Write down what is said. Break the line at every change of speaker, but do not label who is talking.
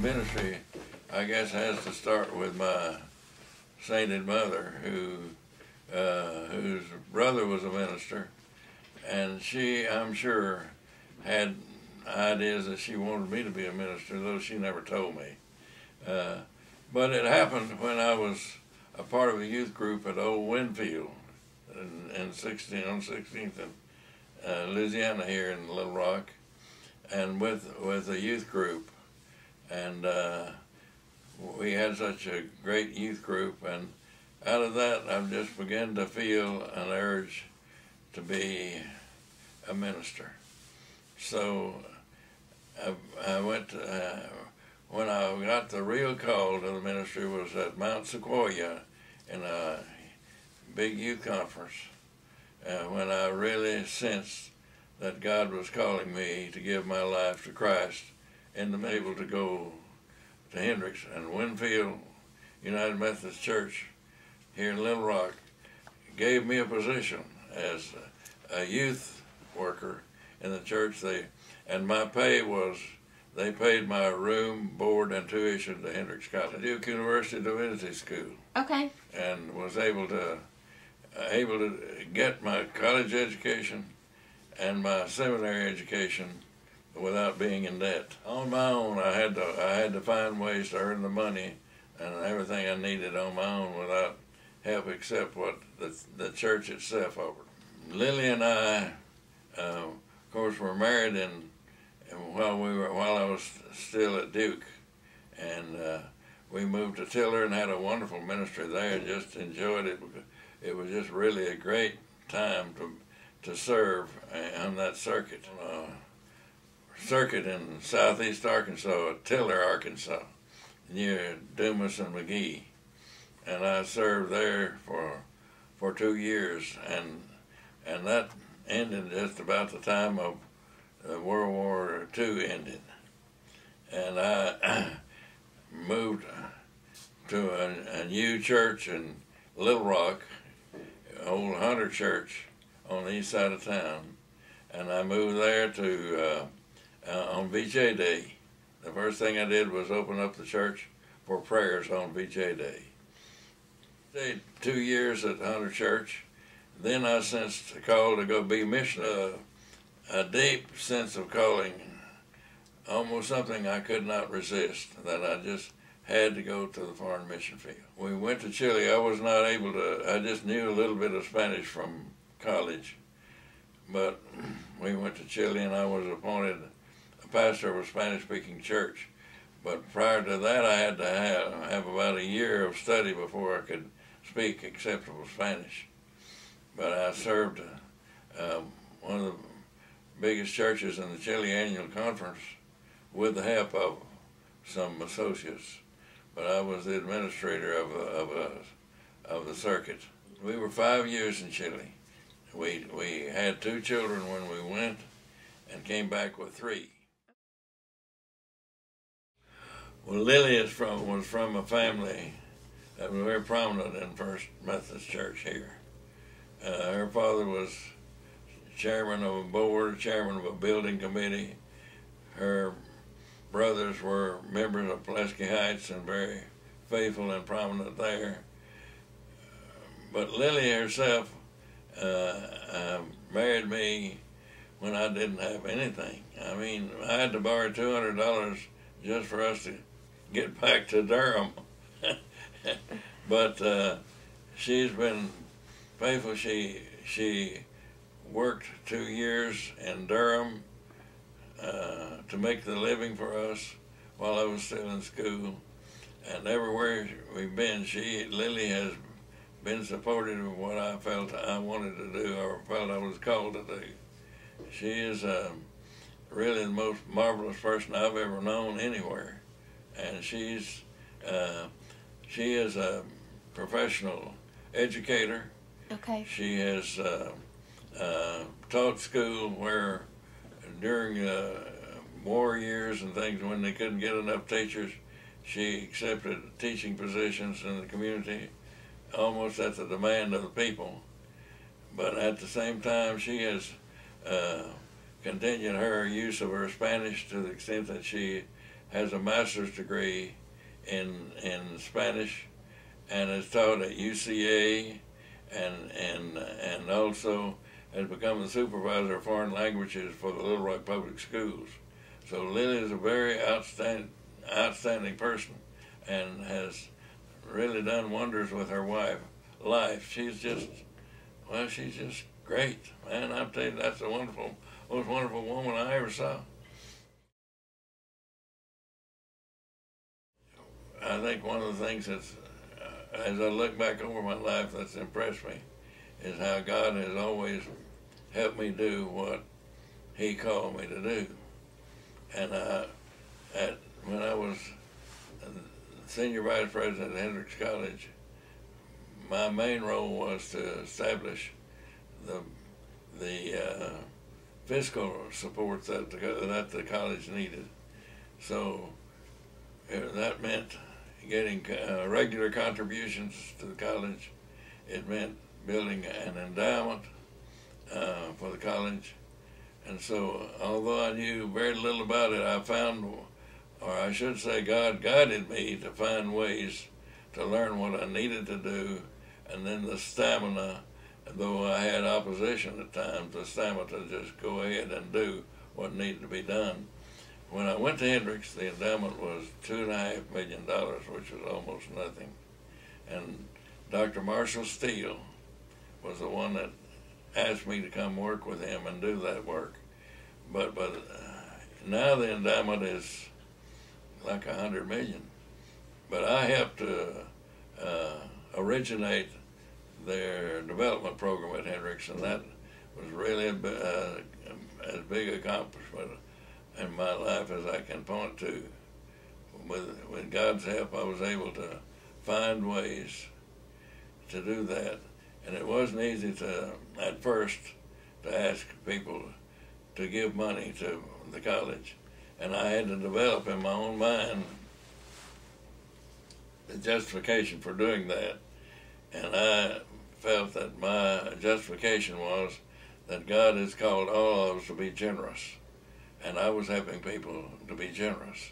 ministry, I guess, has to start with my sainted mother, whose brother was a minister, and she, I'm sure, had ideas that she wanted me to be a minister, though she never told me. But it happened when I was a part of a youth group at Old Winfield on 16th and Louisiana here in Little Rock, and with a youth group, and we had such a great youth group, and out of that I've just begun to feel an urge to be a minister. So I went when I got the real call to the ministry was at Mount Sequoia in a big youth conference, when I really sensed that God was calling me to give my life to Christ, and to be able to go to Hendrix and Winfield United Methodist Church here in Little Rock gave me a position as a youth worker in the church. And my pay was, they paid my room, board, and tuition to Hendrix College, Duke University Divinity School.
Okay.
And was able to get my college education and my seminary education without being in debt. On my own, I had to find ways to earn the money and everything I needed on my own without help except what the church itself offered. Lily and I, of course, were married while I was still at Duke, and we moved to Tiller and had a wonderful ministry there. Just enjoyed it. It was just really a great time to serve on that circuit. Circuit in southeast Arkansas, Tiller, Arkansas, near Dumas and McGee, and I served there for 2 years, and that ended just about the time of World War II ended, and I moved to a new church in Little Rock, Old Hunter Church on the east side of town, and I moved there to on VJ Day. The first thing I did was open up the church for prayers on VJ Day. Stayed 2 years at Hunter Church. Then I sensed a call to go be missionary. A deep sense of calling, almost something I could not resist, that I just had to go to the foreign mission field. We went to Chile. I was not able to, I just knew a little bit of Spanish from college, but we went to Chile and I was appointed a pastor of a Spanish-speaking church. But prior to that, I had to have about a year of study before I could speak acceptable Spanish. But I served one of the biggest churches in the Chile Annual Conference with the help of some associates. But I was the administrator of the circuit. We were 5 years in Chile. We had 2 children when we went and came back with 3. Well, Lily was from a family that was very prominent in First Methodist Church here. Her father was chairman of a board, chairman of a building committee. Her brothers were members of Pulaski Heights and very faithful and prominent there. But Lily herself married me when I didn't have anything. I mean, I had to borrow $200 just for us to get back to Durham. But she's been faithful. She worked 2 years in Durham to make the living for us while I was still in school. And everywhere we've been, Lily has been supportive of what I felt I wanted to do or felt I was called to do. She is really the most marvelous person I've ever known anywhere. And she is a professional educator.
Okay.
She has taught school where during war years and things when they couldn't get enough teachers, she accepted teaching positions in the community almost at the demand of the people. But at the same time, she has continued her use of her Spanish to the extent that she has a master's degree in Spanish, and is taught at UCA, and also has become the supervisor of foreign languages for the Little Rock Public Schools. So Lily is a very outstanding person, and has really done wonders with her life. She's just great, man. I'm telling you, that's the most wonderful woman I ever saw. I think one of the things that's, as I look back over my life, that's impressed me is how God has always helped me do what He called me to do. And when I was senior vice president at Hendrix College, my main role was to establish the fiscal support that the college needed. So that meant getting regular contributions to the college. It meant building an endowment for the college. And so, although I knew very little about it, I found, or I should say God guided me to find ways to learn what I needed to do, and then the stamina, though I had opposition at times, the stamina to just go ahead and do what needed to be done. When I went to Hendrix, the endowment was $2.5 million, which was almost nothing. And Dr. Marshall Steele was the one that asked me to come work with him and do that work. But now the endowment is like $100 million. But I helped to originate their development program at Hendrix, and that was really as big an accomplishment in my life as I can point to. With God's help, I was able to find ways to do that. And it wasn't easy at first to ask people to give money to the college. And I had to develop in my own mind the justification for doing that. And I felt that my justification was that God has called all of us to be generous. And I was helping people to be generous.